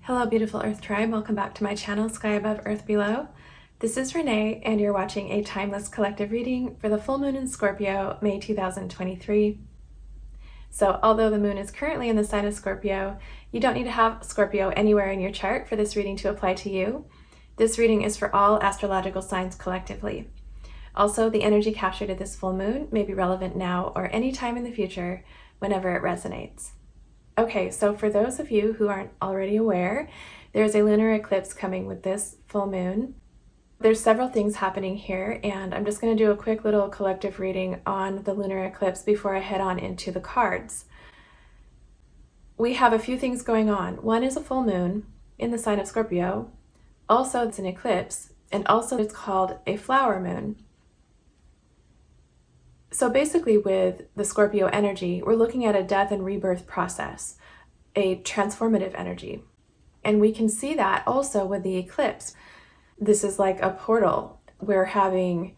Hello, beautiful Earth Tribe. Welcome back to my channel, Sky Above, Earth Below. This is Renee, and you're watching a timeless collective reading for the full moon in Scorpio, May 2023. So although the moon is currently in the sign of Scorpio, you don't need to have Scorpio anywhere in your chart for this reading to apply to you. This reading is for all astrological signs collectively. Also, the energy captured at this full moon may be relevant now or any time in the future, whenever it resonates. Okay, so for those of you who aren't already aware, there's a lunar eclipse coming with this full moon. There's several things happening here, and I'm just going to do a quick little collective reading on the lunar eclipse before I head on into the cards. We have a few things going on. One is a full moon in the sign of Scorpio. Also, it's an eclipse, and also it's called a flower moon. So basically with the Scorpio energy, we're looking at a death and rebirth process, a transformative energy. And we can see that also with the eclipse. This is like a portal. We're having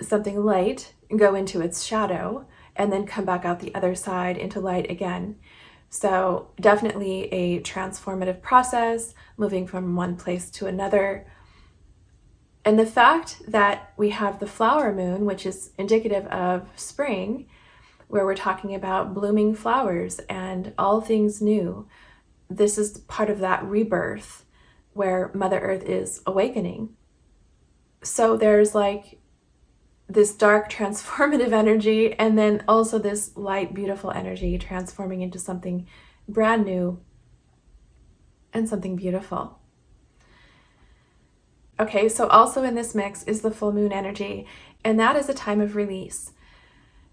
something light go into its shadow and then come back out the other side into light again. So definitely a transformative process, moving from one place to another. And the fact that we have the flower moon, which is indicative of spring, where we're talking about blooming flowers and all things new, this is part of that rebirth where Mother Earth is awakening. So there's like this dark transformative energy, and then also this light, beautiful energy transforming into something brand new and something beautiful. Okay, so also in this mix is the full moon energy, and that is a time of release.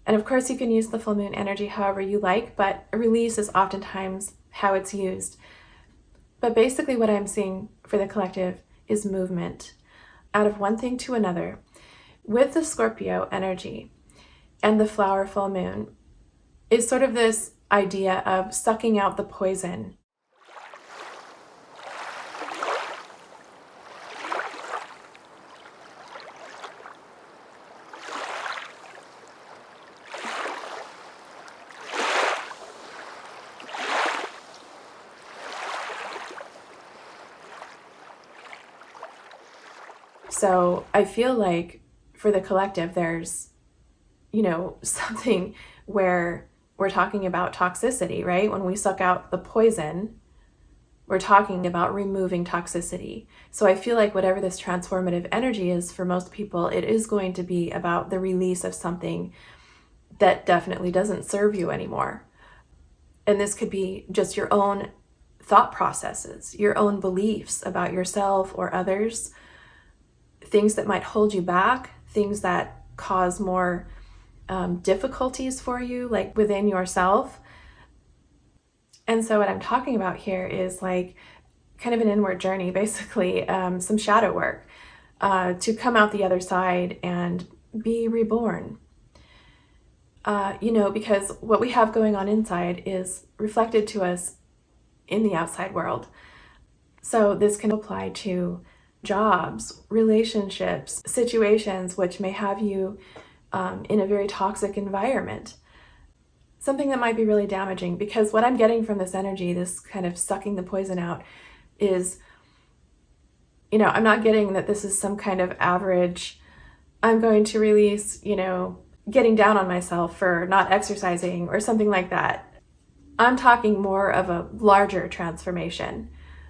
And of course you can use the full moon energy however you like, but a release is oftentimes how it's used. But basically what I'm seeing for the collective is movement out of one thing to another. With the Scorpio energy and the flower full moon is sort of this idea of sucking out the poison. So I feel like for the collective, there's, something where we're talking about toxicity, right? When we suck out the poison, we're talking about removing toxicity. So I feel like whatever this transformative energy is for most people, it is going to be about the release of something that definitely doesn't serve you anymore. And this could be just your own thought processes, your own beliefs about yourself or others, things that might hold you back, things that cause more difficulties for you, like within yourself. And so what I'm talking about here is like kind of an inward journey, basically, some shadow work to come out the other side and be reborn. Because what we have going on inside is reflected to us in the outside world. So this can apply to jobs, relationships, situations which may have you in a very toxic environment. Something that might be really damaging, because what I'm getting from this energy, this kind of sucking the poison out, is, I'm not getting that this is some kind of average, I'm going to release, getting down on myself for not exercising or something like that. I'm talking more of a larger transformation.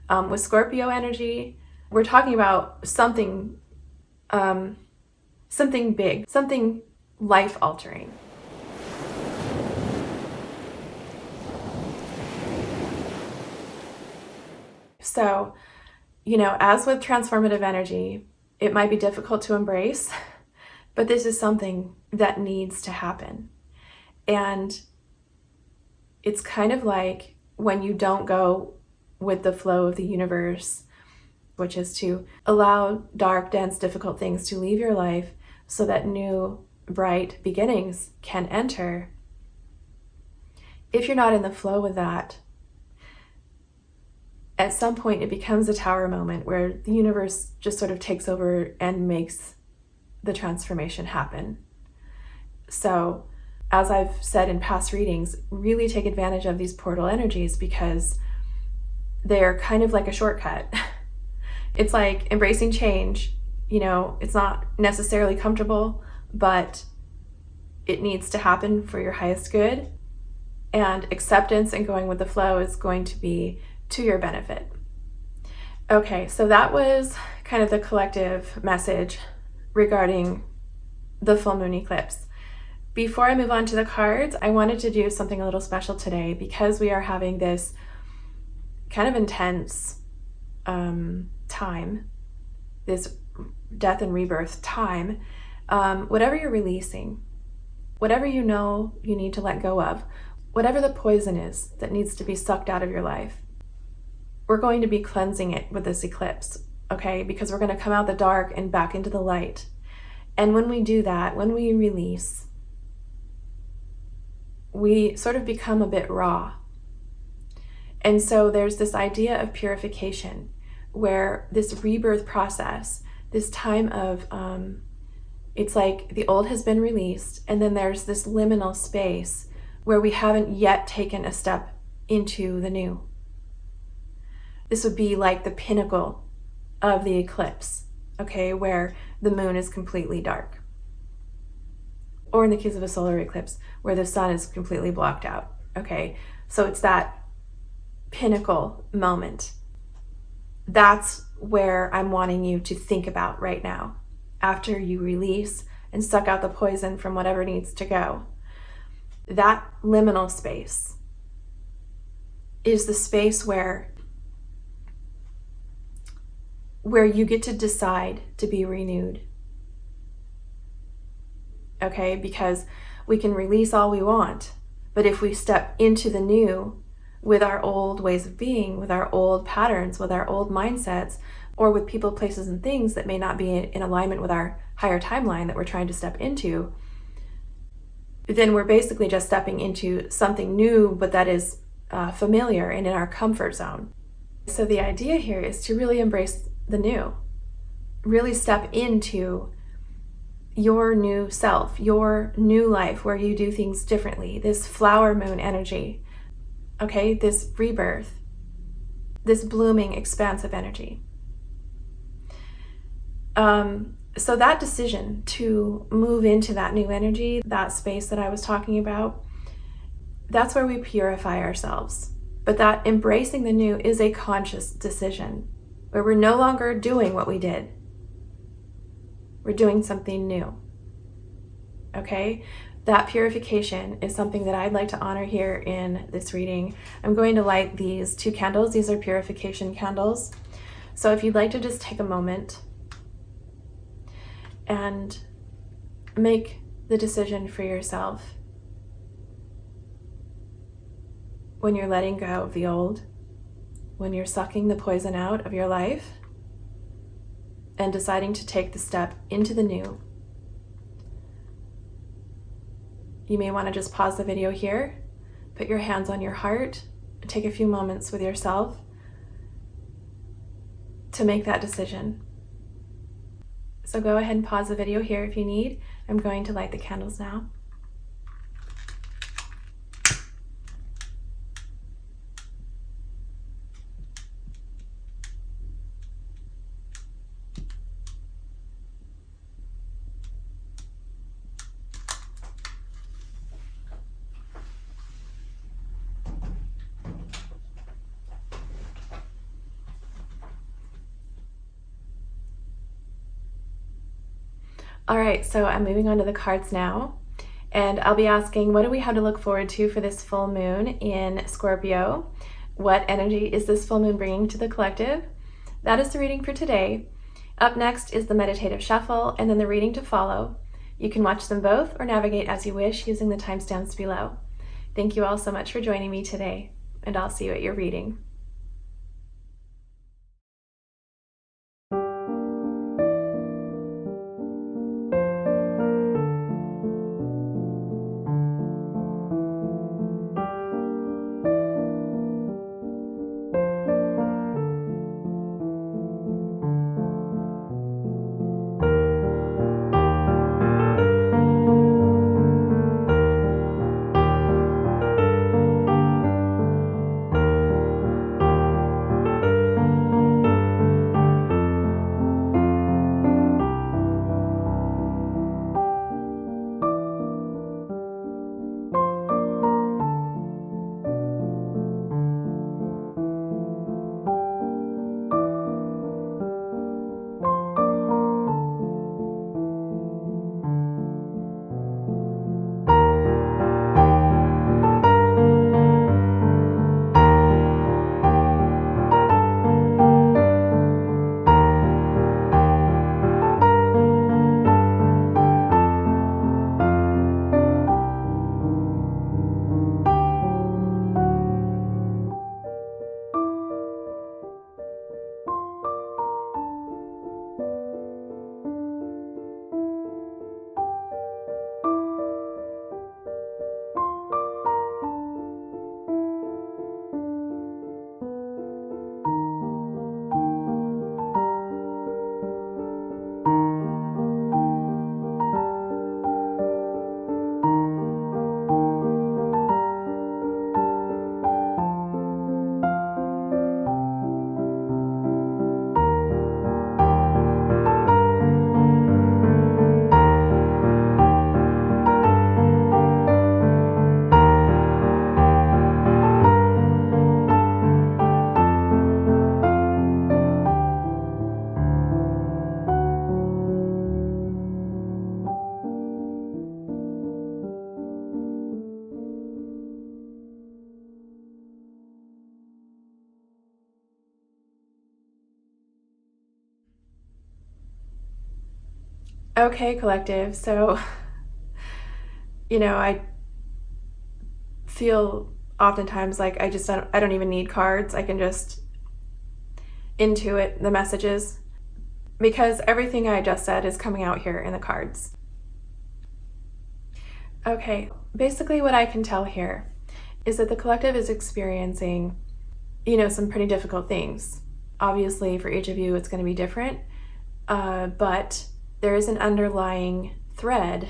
With Scorpio energy, we're talking about something big, something life-altering. So, as with transformative energy, it might be difficult to embrace, but this is something that needs to happen. And it's kind of like when you don't go with the flow of the universe, which is to allow dark, dense, difficult things to leave your life so that new, bright beginnings can enter. If you're not in the flow with that, at some point it becomes a tower moment where the universe just sort of takes over and makes the transformation happen. So, as I've said in past readings, really take advantage of these portal energies, because they're kind of like a shortcut. It's like embracing change. You know, it's not necessarily comfortable, but it needs to happen for your highest good. And acceptance and going with the flow is going to be to your benefit. Okay, so that was kind of the collective message regarding the full moon eclipse. Before I move on to the cards, I wanted to do something a little special today because we are having this kind of intense time, this death and rebirth time. Whatever you're releasing, whatever you know you need to let go of, whatever the poison is that needs to be sucked out of your life, we're going to be cleansing it with this eclipse, okay? Because we're going to come out the dark and back into the light. And when we do that, when we release, we sort of become a bit raw. And so there's this idea of purification, where this rebirth process, this time of, it's like the old has been released, and then there's this liminal space where we haven't yet taken a step into the new. This would be like the pinnacle of the eclipse, okay, where the moon is completely dark. Or in the case of a solar eclipse, where the sun is completely blocked out, okay? So it's that pinnacle moment. That's where I'm wanting you to think about right now, after you release and suck out the poison from whatever needs to go. That liminal space is the space where you get to decide to be renewed. Okay, because we can release all we want, but if we step into the new with our old ways of being, with our old patterns, with our old mindsets, or with people, places, and things that may not be in alignment with our higher timeline that we're trying to step into, then we're basically just stepping into something new, but that is familiar and in our comfort zone. So the idea here is to really embrace the new, really step into your new self, your new life where you do things differently, this flower moon energy, okay, this rebirth, this blooming, expansive energy. So that decision to move into that new energy, that space that I was talking about, that's where we purify ourselves. But that embracing the new is a conscious decision where we're no longer doing what we did. We're doing something new. Okay? That purification is something that I'd like to honor here in this reading. I'm going to light these 2 candles. These are purification candles. So if you'd like to just take a moment and make the decision for yourself when you're letting go of the old, when you're sucking the poison out of your life and deciding to take the step into the new. You may want to just pause the video here, put your hands on your heart, take a few moments with yourself to make that decision. So go ahead and pause the video here if you need. I'm going to light the candles now. All right, so I'm moving on to the cards now, and I'll be asking, what do we have to look forward to for this full moon in Scorpio? What energy is this full moon bringing to the collective? That is the reading for today. Up next is the Meditative Shuffle, and then the reading to follow. You can watch them both or navigate as you wish using the timestamps below. Thank you all so much for joining me today, and I'll see you at your reading. Okay, collective. So, I feel oftentimes like I don't even need cards. I can just intuit the messages because everything I just said is coming out here in the cards. Okay, basically what I can tell here is that the collective is experiencing, some pretty difficult things. Obviously, for each of you, it's going to be different, but there is an underlying thread,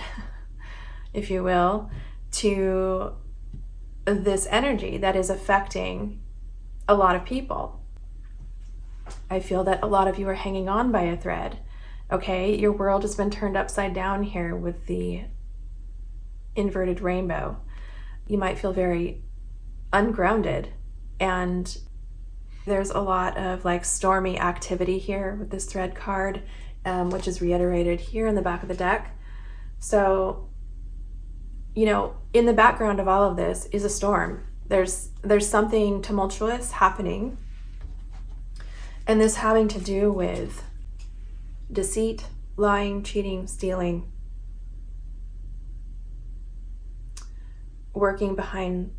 if you will, to this energy that is affecting a lot of people. I feel that a lot of you are hanging on by a thread, okay? Your world has been turned upside down here with the inverted rainbow. You might feel very ungrounded, and there's a lot of like stormy activity here with this thread card, which is reiterated here in the back of the deck. So, in the background of all of this is a storm. There's something tumultuous happening, and this having to do with deceit, lying, cheating, stealing, working behind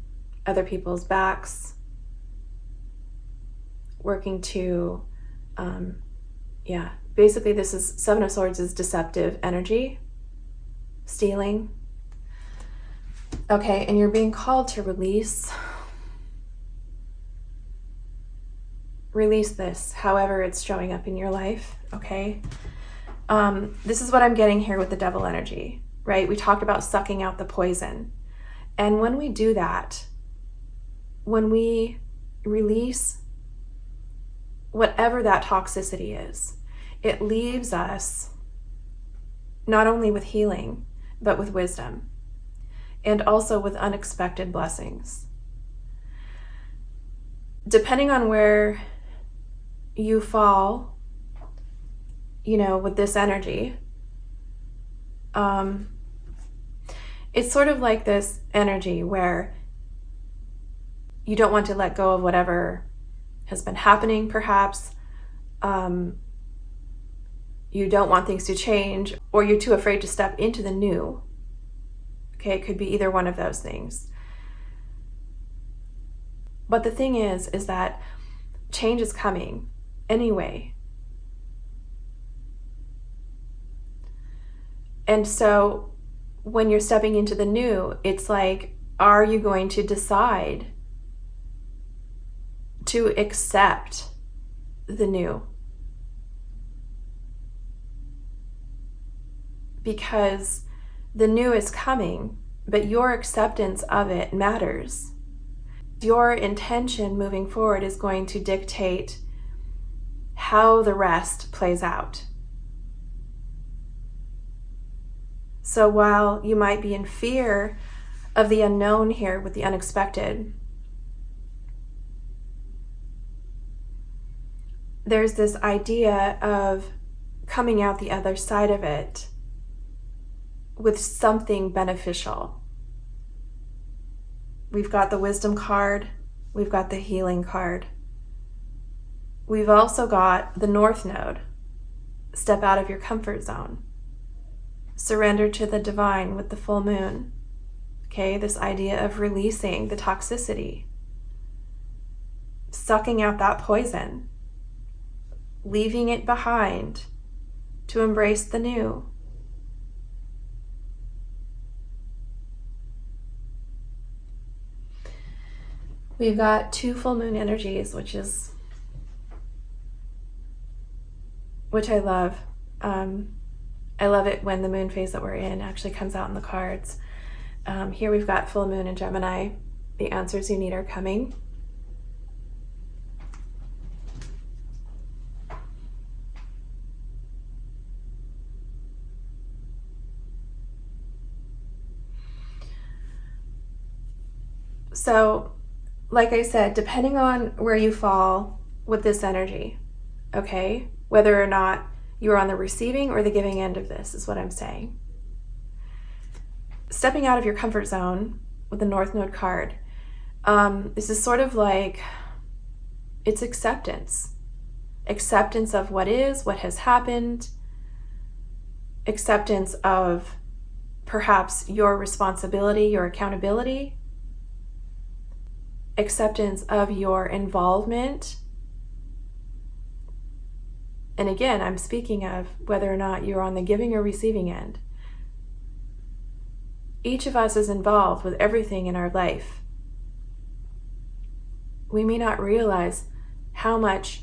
other people's backs, working to, basically this is Seven of Swords is deceptive energy, stealing. Okay, and you're being called to release this, however it's showing up in your life, okay? This is what I'm getting here with the devil energy, right? We talked about sucking out the poison. And when we do that, when we release whatever that toxicity is, it leaves us not only with healing, but with wisdom, and also with unexpected blessings. Depending on where you fall, with this energy, it's sort of like this energy where you don't want to let go of whatever has been happening, perhaps. You don't want things to change, or you're too afraid to step into the new. Okay, it could be either one of those things. But the thing is that change is coming anyway. And so when you're stepping into the new, it's like, are you going to decide to accept the new? Because the new is coming, but your acceptance of it matters. Your intention moving forward is going to dictate how the rest plays out. So while you might be in fear of the unknown here with the unexpected, there's this idea of coming out the other side of it with something beneficial. We've got the wisdom card, we've got the healing card. We've also got the North Node. Step out of your comfort zone. Surrender to the divine with the full moon. Okay, this idea of releasing the toxicity, sucking out that poison, leaving it behind to embrace the new. We've got 2 full moon energies, which I love. I love it when the moon phase that we're in actually comes out in the cards. Here we've got full moon in Gemini. The answers you need are coming. So, like I said, depending on where you fall with this energy, okay, whether or not you're on the receiving or the giving end of this is what I'm saying. Stepping out of your comfort zone with the North Node card, this is sort of like, it's acceptance of what is, what has happened, acceptance of perhaps your responsibility, your accountability, acceptance of your involvement. And again, I'm speaking of whether or not you're on the giving or receiving end. Each of us is involved with everything in our life. We may not realize how much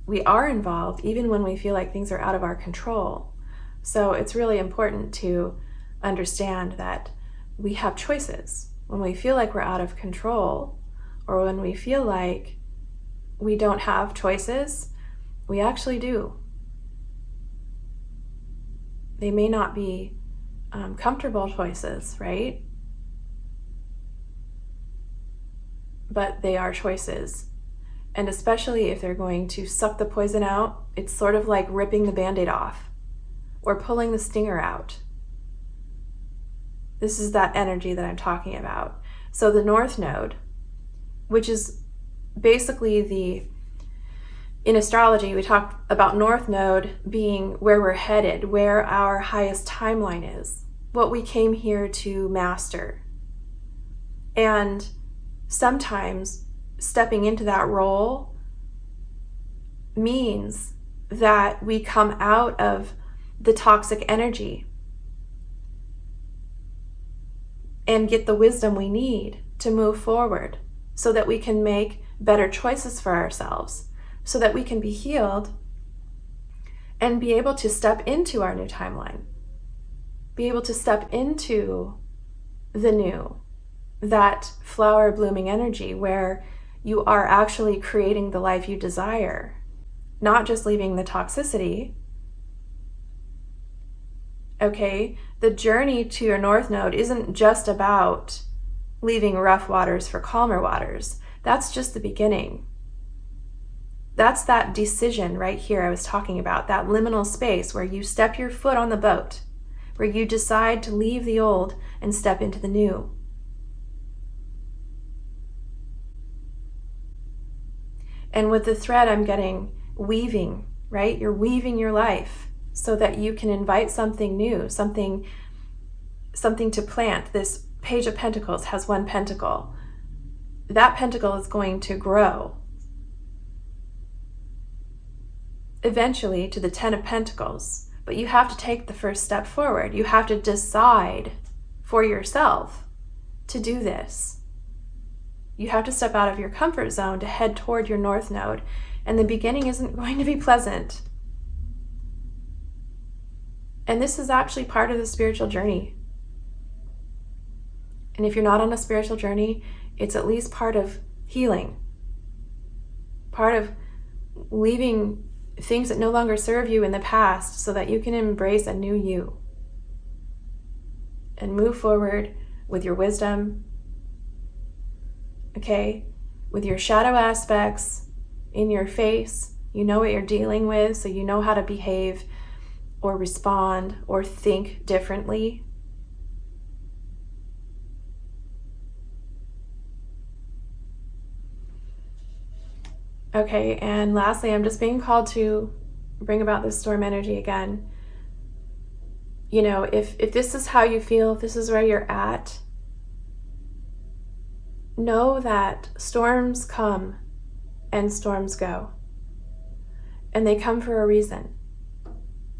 we are involved, even when we feel like things are out of our control. So it's really important to understand that we have choices. When we feel like we're out of control, or when we feel like we don't have choices, we actually do. They may not be comfortable choices, right? But they are choices. And especially if they're going to suck the poison out, it's sort of like ripping the Band-Aid off or pulling the stinger out. This is that energy that I'm talking about. So the North Node, which is basically in astrology, we talk about North Node being where we're headed, where our highest timeline is, what we came here to master. And sometimes stepping into that role means that we come out of the toxic energy and get the wisdom we need to move forward so that we can make better choices for ourselves, so that we can be healed and be able to step into our new timeline, be able to step into the new, that flower blooming energy where you are actually creating the life you desire, not just leaving the toxicity. Okay, the journey to your North Node isn't just about leaving rough waters for calmer waters. That's just the beginning. That's that decision right here I was talking about, that liminal space where you step your foot on the boat, where you decide to leave the old and step into the new. And with the thread, I'm getting weaving, right? You're weaving your life so that you can invite something new, something to plant. This Page of Pentacles has one pentacle. That pentacle is going to grow eventually to the 10 of Pentacles, but you have to take the first step forward. You have to decide for yourself to do this. You have to step out of your comfort zone to head toward your North Node, and the beginning isn't going to be pleasant. And this is actually part of the spiritual journey. And if you're not on a spiritual journey, it's at least part of healing, part of leaving things that no longer serve you in the past so that you can embrace a new you and move forward with your wisdom, okay, with your shadow aspects in your face. You know what you're dealing with, so you know how to behave or respond or think differently. Okay, and lastly, I'm just being called to bring about this storm energy again. You know, if this is how you feel, if this is where you're at, know that storms come and storms go. And they come for a reason.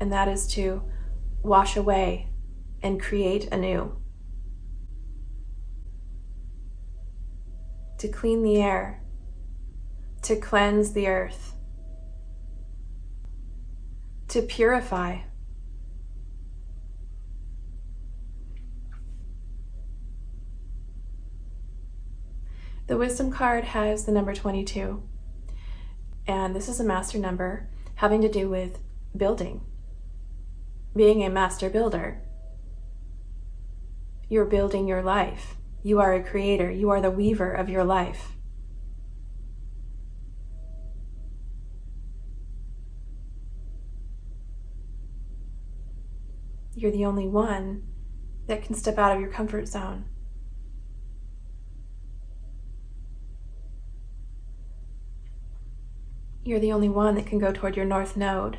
And that is to wash away and create anew. To clean the air. To cleanse the earth. To purify. The wisdom card has the number 22, and this is a master number having to do with building, being a master builder. You're building your life. You are a creator. You are the weaver of your life. You're the only one that can step out of your comfort zone. You're the only one that can go toward your North Node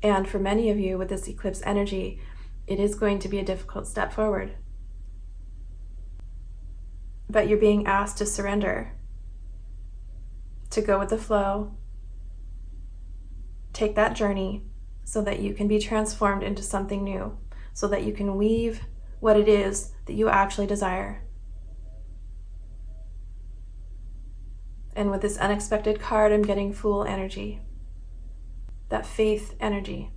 And for many of you with this eclipse energy, it is going to be a difficult step forward. But you're being asked to surrender, to go with the flow, take that journey so that you can be transformed into something new, so that you can weave what it is that you actually desire. And with this unexpected card, I'm getting Fool energy, that faith energy.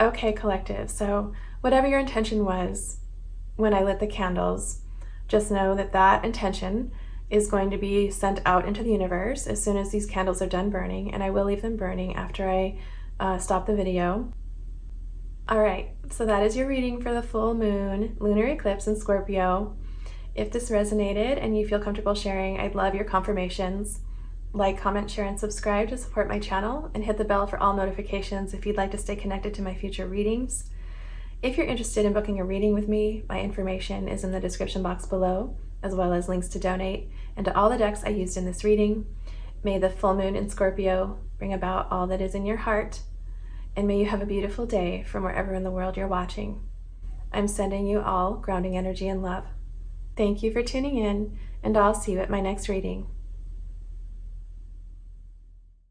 Okay, collective, so whatever your intention was when I lit the candles, just know that that intention is going to be sent out into the universe as soon as these candles are done burning, and I will leave them burning after I stop the video. All right, so that is your reading for the full moon, lunar eclipse in Scorpio. If this resonated and you feel comfortable sharing, I'd love your confirmations. Like, comment, share, and subscribe to support my channel, and hit the bell for all notifications if you'd like to stay connected to my future readings. If you're interested in booking a reading with me, my information is in the description box below, as well as links to donate and to all the decks I used in this reading. May the full moon in Scorpio bring about all that is in your heart, and may you have a beautiful day from wherever in the world you're watching. I'm sending you all grounding energy and love. Thank you for tuning in, and I'll see you at my next reading.